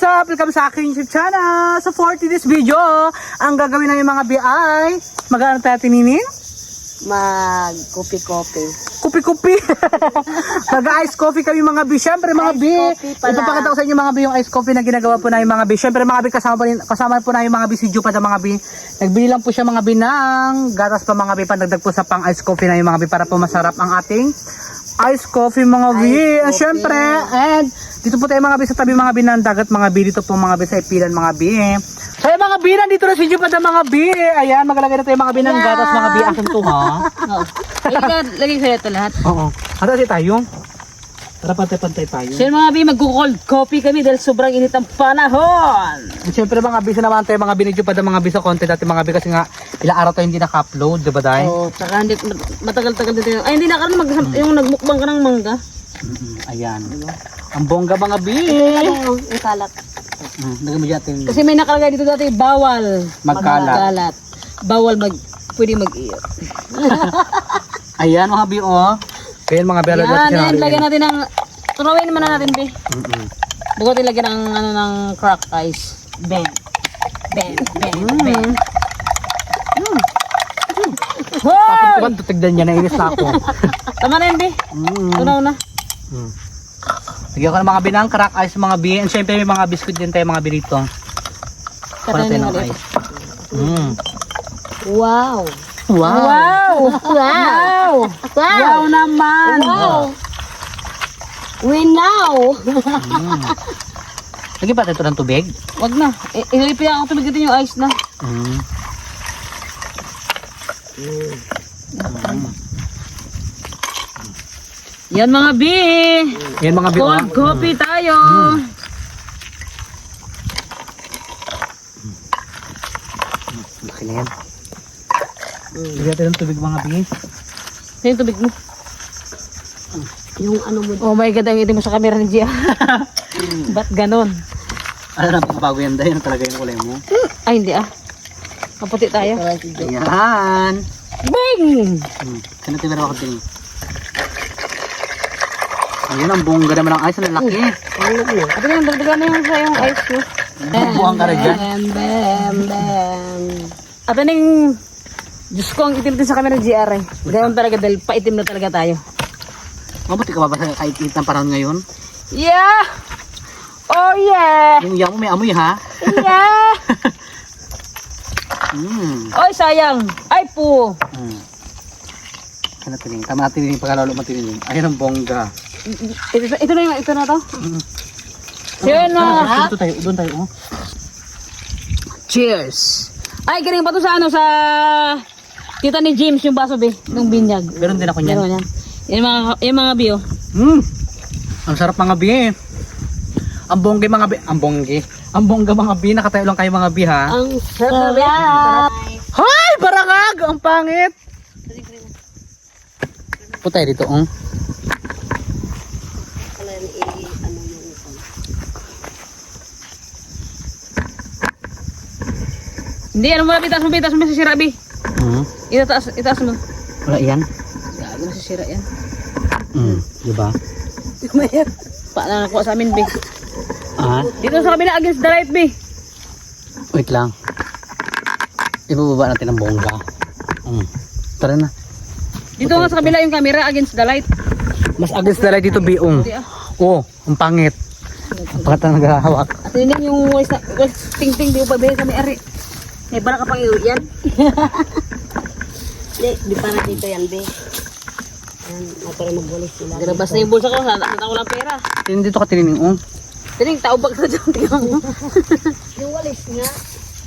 up? Welcome sa aking YouTube channel. So for today's video, ang gagawin namin mga bi ay mag-ano tayo tininin? Mag-kopi-kopi. Kupi-kupi. Mag-ice coffee kami mga bi. Siyempre mga Ice bi, coffee pala. ipapakita ko sa inyo mga bi yung ice coffee na ginagawa po namin mga bi. Siyempre mga bi, kasama po namin mga bi si Jupa mga bi. Nagbili lang po siya mga bi ng gatas pa mga bi, pandagdag po sa pang ice coffee namin mga bi para po masarap ang ating ice coffee mga bi. And syempre, and dito po tayo mga bi sa tabi mga bi ng dagat mga bi. Dito po mga bi sa ipilan mga bi. So yung mga bi, nandito na si Jupa mga bi. Ayan, maglalagay na tayo mga bi ng gatas mga bi. Akin to ha. Oo. Lagay ko ito lahat. Oo. Hati tayo. Tara pantay-pantay tayo. So mga bi, mag-cold coffee kami dahil sobrang init ang panahon. At syempre mga bi, sinabahan tayo mga binidyo pa mga bi sa content natin mga bi kasi nga ilang araw tayo hindi naka-upload, di ba day? Oo, tsaka hindi, matagal-tagal dito. Ay, hindi na ka yung nagmukbang ka ng mangga. Ayan. Ang bongga mga bi. Yung kalat. Lagyan mo dyan. Kasi may nakalagay dito dati, bawal Magkalat. Bawal pwede mag-iyo. Ayan mga bi oh. Ayan mga bi. Yan, lagyan natin ng, tunawin naman na natin, bi. Bukat ilagyan ng, ng crack ice. Ben. Wow! Tapos tutigdan niya, nainis na ako. Tama na yun, bi. Tunaw na. Lagyan ko ng mga bi ng crack ice mga bi. And syempre may mga biscuit din tayo mga bi dito. Para tayo ng ice. Wow! Wow! Wow naman! Wow! We know! Lagyan pa tayo ito ng tubig. Wag na. Inilipin ako tubig dito yung ice na. Yan mga bi! Yan mga bi. Cold coffee tayo! Laki na yan. Lagyan tayo ng tubig mga bi. Saan yung tubig mo? Yung ano mo. Oh my God, ang itim mo sa camera ni Gia. Ba't ganon? Ano na pagbabago yan dahil talaga yung kulay mo. Ay, hindi ah. Kaputi tayo. Ayan. Bing! Sino tayo ako din? Ayun ang bongga naman ng ice. Ang laki. Ito na yung dagdagan na yung sa yung ice mo. Bubuhang ka rin dyan. Bam. Ito na yung... Diyos ko, ang itim din sa camera ni GR eh. Ganoon talaga dahil paitim na talaga tayo. Mabuti ka ba ba sa kahit ng panahon ngayon? Yeah! Oh yeah! Yung iyak mo may amoy ha? Yeah! Oy, sayang! Ay po! Ano tining? Tama natin yung pagkalalo matinin. Ayun ang bongga. Ito na yung, ito na to? Yan na! Dito tayo, doon tayo. Oh. Cheers! Ay, galing pa to sa ano, sa... Kita ni James yung baso, be, ng binyag. Meron din ako niyan. Meron yan. Yan mga bio. Ang sarap mga bi. Ang bongga mga bi. Ang bongga. Ang bongga mga bi. Nakatayo lang kayo mga bi ha. Ang sarap! Hoy! Barangag! Ang pangit! Putay dito, oh. Hindi, ano mo na, itaas mo sa sira, be. Itaas mo. Wala yan. Gago na sa sira yan. Diba? Paano nakuha sa amin, be? Dito sa kabila, against the light, be. Wait lang. Ibababa natin ang bongga. Tara na. Dito nga sa kabila yung camera, against the light. Mas against the light dito, biong. Oh, ang pangit. Ang pangit na naghahawak. At yun yung walis ting-ting, di ko pa be kami ari. May bara ka pang iyo yan. Di para dito yan, be. Yan, para magwalis sila. Garabas na yung bulsa ko, nakita ko lang pera. Hindi dito ka tinining, oh. Tining, taubag sa dyan, tingnan mo. Yung walis nga.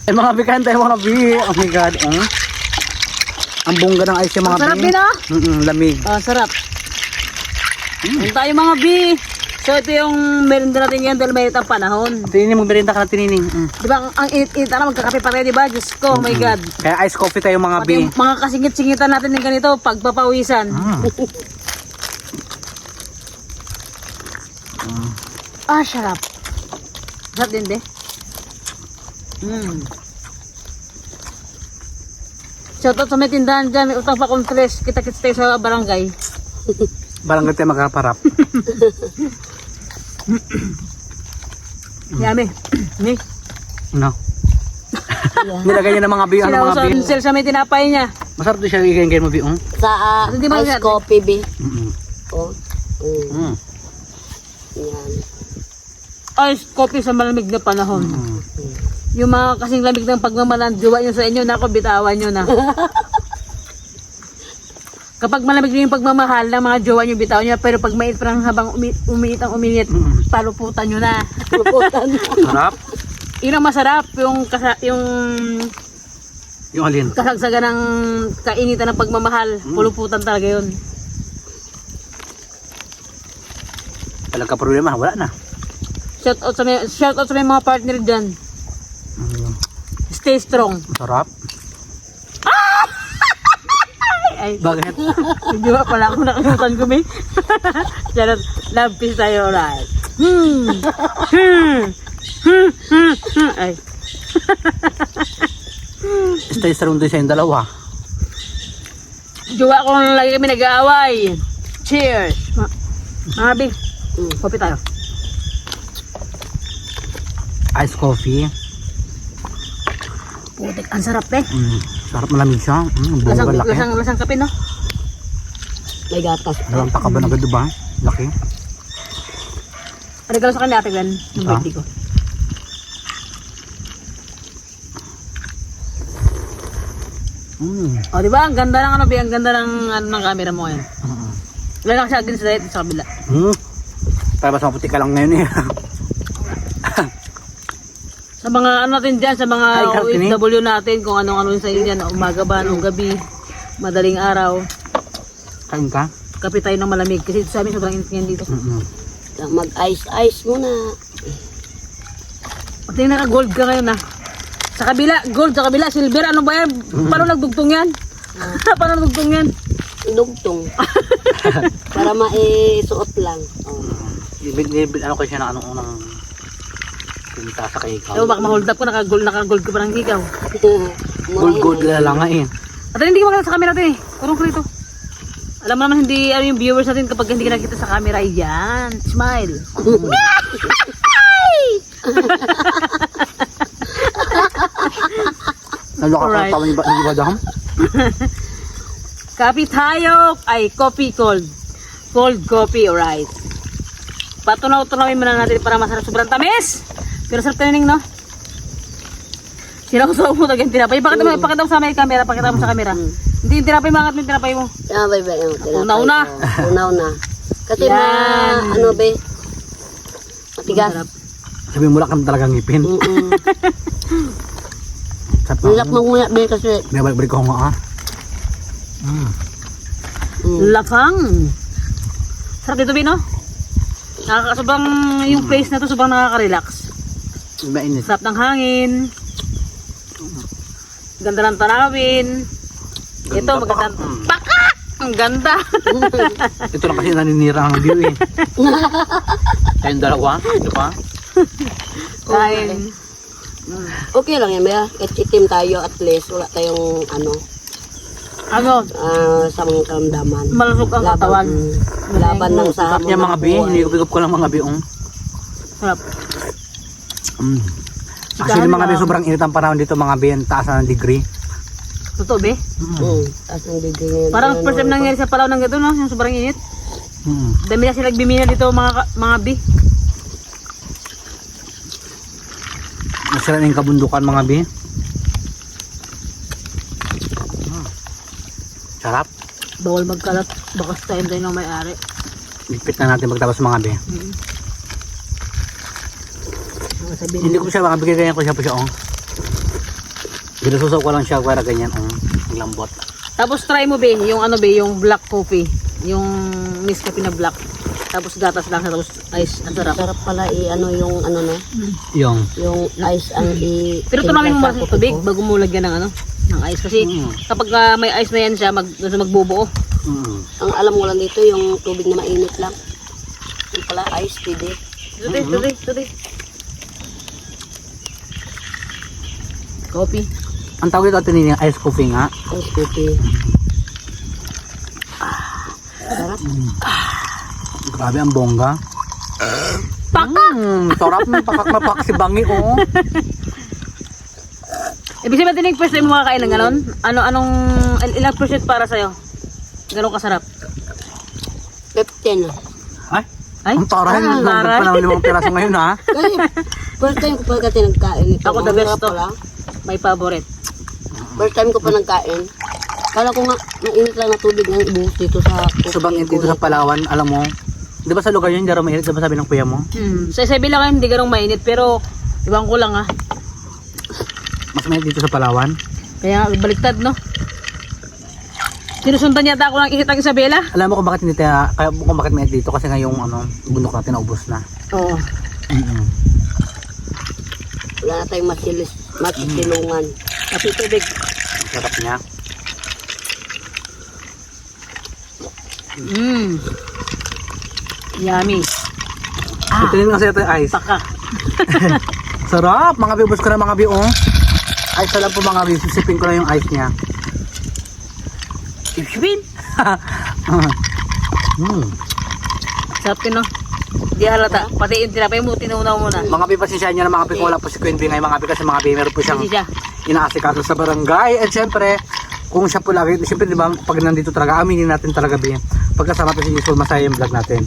Ay mga bikan tayo mga bi. Oh my God, oh. Ang bongga ng ice yung mga bi. Sarap din ah. Lamig. Sarap. Yan tayo mga bi. So ito yung merinda natin yan dahil mainit ang panahon. Tinining, magmerienda ka na tinining. Diba ang init-init na magkakape pa tayo, diba? Diyos ko, oh my God. Kaya ice coffee tayo mga Pati bi. yung mga kasingit-singitan natin ng ganito, pagpapawisan. Sarap. Sarap din, be. Shoutout sa may tindahan dyan, may utang pa complex. Kita-kits tayo sa barangay. Barangay tayo magkaparap. Yummy. Ni. No. Nilagay niya ng mga bi, ano mga bi. Sinawasal sa may tinapay niya. Masarap din siya igayin mo bi, Sa Hindi ba ice yan? coffee, be. Mm. Oh. Mm. Yan. Ice coffee sa malamig na panahon. Mm. Yung mga kasing lamig ng pagmamalan, jowa nyo sa inyo, nako, bitawan nyo na. Kapag malamig yung pagmamahal ng mga jowa nyo, bitawan nyo. Pero pag mainit parang habang umiit ang uminit, paluputan nyo na. Sarap. Yun ang masarap, yung Yung alin. kasagsagan ng kainitan ng pagmamahal. Puluputan talaga yun. Talaga problema, wala na. Shout out sa may mga partner dyan. Mm. Stay strong. Sarap. Ay, Bakit? hindi ba pala ako nakalimutan ko, may. Charot, love peace tayo, alright. Ay, Stay strong din sa yung dalawa. jowa ko na lagi kami nag-aaway. Cheers! Mga big, kopi tayo. Ice coffee. Putik, ang sarap eh. Sarap malamig siya. Bunga laki. Lasang kape, no? May gatas pa. Dalawang takaban agad diba? Laki. Regalo sa kanya, Ate Glenn, yung Ah. birthday ko. O, di ba? Ang ganda ng ano, Bi? Ang ganda ng, ano, ng camera mo ngayon. Wala lang siya against the sa kabila. Para mas maputi ka lang ngayon eh. Sa mga ano natin dyan, sa mga Ay, Kartini. OFW natin, kung anong-ano yun sa inyo dyan, umaga ba, anong gabi, madaling araw, Kain ka? kape tayo ng malamig. Kasi sa amin sobrang init ngayon dito. Mag-ice muna. Pag naka-gold ka ngayon, ha? Sa kabila, gold, sa kabila, silver, ano ba yan? Paano nagdugtong yan? Paano nagdugtong yan? Dugtong. Para maisuot lang. Oh. Ano ko siya na anong unang pinita sa kay ikaw. Ewan, baka ma-hold up ko, naka-gold ka pa ng ikaw. Gold lang nga eh. At hindi ko makita sa camera natin eh. Kurong ko rito. Alam mo naman hindi, ano yung viewers natin kapag hindi ka nakita sa camera, yan. Smile. Naloka ka Alright. tawa ni Badam? Kape tayo. Ay, coffee cold. Cold coffee, alright. Patunaw-tunawin muna natin para masarap. Sobrang tamis. Pero sarap tayo no? Sinausaw mo talagang tinapay. Pakita mo sa may camera. Pakita mo sa camera. Hindi yung tinapay, mangat mo yung tinapay mo. Tinapay ba yung tinapay? Unaw na. Unaw na. Kasi Yan. ano be? Matigas. Masarap. Sabi mo lang kang talagang ngipin. Sarap Nilak mo muna be kasi. May balik-balik ko nga ah. Lapang. Sarap dito, Bino. Sobrang yung place na to, sobrang nakaka-relax. Mainit. Sarap ng hangin. Ganda ng tanawin. Ito, maganda. Pakak! Ang ganda. Ito lang kasi naninira ang view eh. Tayong dalawa, di ba? Kain. Okay lang yan be. Kahit itim tayo at least. Wala tayong ano. Sa mga karamdaman. Malusog ang katawan. Laban ng sa Sarap niya mga bi, hinigop ko lang mga bi. Sarap. Actually mga bi, sobrang init ang panahon dito mga bi, ang taas na ng degree. Totoo, be? Taas ng degree ngayon. Parang first time nangyari sa Palaw ng gato, no? Yung sobrang init. Dami na sila nagbimina dito, mga bi. Masarap na yung kabundukan mga bi. Sarap. Bawal magkalat. Bakas tayo ng may-ari. Ligpit na natin pagtapos mga bi. Sabihin Hindi ko siya makabigay ganyan ko siya po siya Ginususaw ko lang siya para ganyan ang lambot. Tapos try mo, be, yung ano, be, yung black coffee. Yung Nescafe na black. Tapos gatas lang, tapos ice. Ang sarap. Sarap pala ano yung ano no. Yung Ice ang Pero tunawin mo timpla muna sa sa tubig kuko. bago mo lagyan ng ano, ng ice. Kasi kapag may ice na yan siya, magbubuo. Ang alam ko lang dito yung tubig na mainit lang. Yung pala ice pwede. Tuloy. Coffee. ang tawag ito nila ice coffee nga. Ice coffee. Sarap. Grabe ang bongga. Sarap ng pakak si Bangi, oh. Ibig sabihin din first time mo makakain ng ganon? Ilang percent para sa'yo? Ganon kasarap? 15. Ay, Ay? ang taray. Ah, taray. Pa ng 5 piraso ngayon, ha? Kasi, first time ko pa kasi nagkain ito. Ako the Ang best hirap to. pala. May favorite. First time ko pa nagkain. Kala ko nga, mainit lang na tubig ng ibuhos dito sa... Sobrang dito sa Palawan, alam mo. Di ba sa lugar yun, hindi raw mainit? Di ba sabi ng kuya mo? Sa Isabela kayo hindi ganong mainit pero ibang ko lang Mas mainit dito sa Palawan. Kaya baliktad no. Sinusundan yata ako ng init ang Isabela. Alam mo kung bakit hindi tayo, kaya kung bakit mainit dito? Kasi ngayong bundok natin naubos na. Oo. Wala na tayong masilungan. Kasi tubig. Ang sarap niya. Yummy. Ito rin kasi ito yung ice. Paka. Sarap! Mga bibos ko na mga biong. Ice na lang po mga bibos. Sisipin ko na yung ice niya. Sipsipin. Sarap yun no. Di halata. Pati yung tinapay mo, tinunaw mo na. Mga bibos, pasensya nyo na mga bibos. Wala po si Queen Bee ngayon mga bibos. Kasi mga bibos, meron po siyang Hindi siya. inaasikaso sa barangay. And syempre, kung siya po lagi, syempre di ba, pag nandito talaga, aminin natin talaga Bee. Pagkasama to si Usual, masaya yung vlog natin.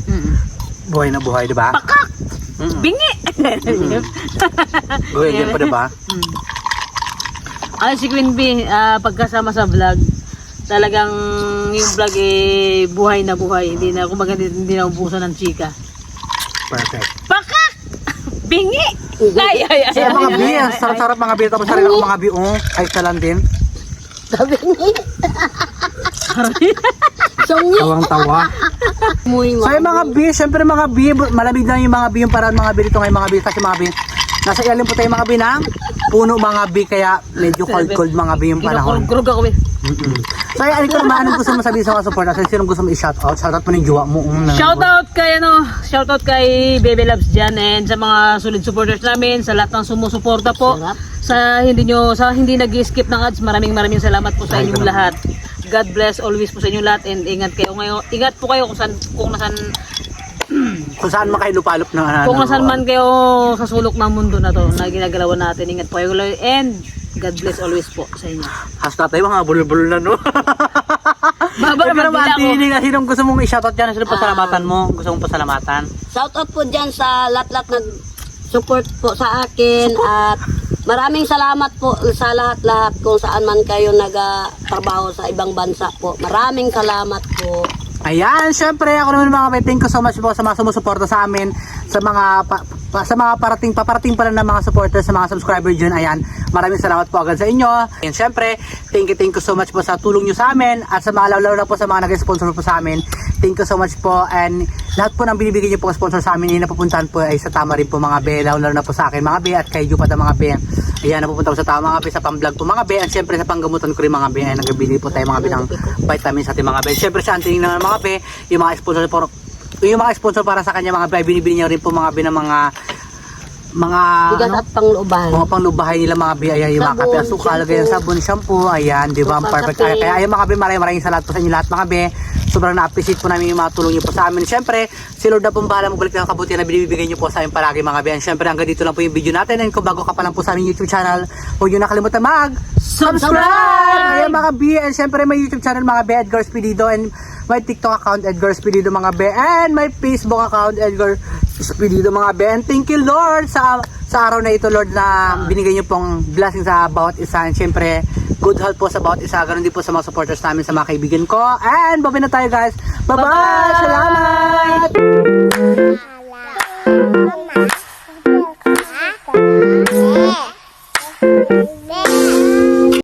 Buhay na buhay, di ba? Pakak! Bingi! Buhay din po, di ba? Ay, si Queen Bee, pagkasama sa vlog, talagang yung vlog eh, buhay na buhay. Hindi na, kumbaga hindi na ubusan ng chika. Perfect. Pakak! Bingi! Ay. Kaya mga Bee, ang sarap-sarap mga Bee. Tapos sarili ako mga Bee, ay talan din. Sabi niya. Songi. Tawang-tawa. Muy So yung mga bee, syempre mga bee, malamig na yung mga bee, yung paraan mga bee dito ngayon mga bee, kasi mga bee, nasa ilalim po tayo mga bee ng puno mga bee, kaya medyo cold mga bee yung panahon. Kinukulog ako eh. So ay, ko naman, anong gusto mo sabihin sa mga supporters? Sinong gusto mo i-shoutout? Shoutout mo ng jowa mo. Shoutout kay Baby Loves dyan and sa mga solid supporters namin, sa lahat ng sumusuporta po. Sarap. Sa hindi nag-skip ng ads, maraming salamat po sa inyong lahat. God bless always po sa inyong lahat and ingat kayo ngayon. Ingat po kayo kung saan man kayo lupalop ng kung nasaan man kayo sa sulok ng mundo na to na ginagalawan natin. Ingat po kayo and God bless always po sa inyo. Hasta tayo mga bulol-bulol na no. Baba naman bila ako. Sinong gusto mong i-shoutout dyan? Sinong pasalamatan mo? Gusto mong pasalamatan? Shout out po dyan sa lahat-lahat nag-support po sa akin at maraming salamat po sa lahat-lahat kung saan man kayo nag-trabaho sa ibang bansa po. Maraming salamat po. Ayan, syempre ako naman mga kapatid, thank you so much po sa mga sumusuporta sa amin, sa mga paparating pa lang ng mga supporters, sa mga subscribers dyan. Ayan, maraming salamat po agad sa inyo. And syempre, thank you so much po sa tulong nyo sa amin at sa mga lalo na po sa mga nag-sponsor po sa amin. Thank you so much po, and lahat po ng binibigay nyo po sponsor sa amin, yung napupuntahan po ay sa tama rin po mga be, lalo na po sa akin mga be at kay Jupat mga be. Ayan, napupunta po sa tama mga be, sa pang-vlog po mga be, at syempre sa panggamutan ko rin mga be, ay nagbibili po tayo mga be ng vitamins sa ating mga be. Syempre sa anting naman mga be, yung mga sponsor para sa kanya mga be, ay binibili niya rin po mga be ng mga Bigas at panglubahan. mga panglubahay nila mga be, ayan, yung mga Sabon, kape, asukal, ganyan, sabon, shampoo, ayan, di ba, perfect. Kape. Kaya ayan mga be, maraming salamat po sa inyo lahat mga be. Sobrang na-appreciate po namin yung mga tulong nyo po sa amin. Siyempre, si Lord na pong bahala magbalik ng kabutihan na binibigay nyo po sa amin palagi mga be. Siyempre, hanggang dito lang po yung video natin. And kung bago ka pa lang po sa aming YouTube channel, huwag nyo nakalimutan mag-subscribe! Ayan mga be, and siyempre may YouTube channel mga be, Edgar Spedido, and may TikTok account, Edgar Spedido mga be, and may Facebook account, Edgar Spedido mga be. And thank you Lord sa araw na ito Lord na binigay nyo pong blessing sa bawat isa. And siyempre, good health po sa bawat isa. Ganon din po sa mga supporters namin, sa mga kaibigan ko. And babay na tayo guys. Bye-bye! Salamat!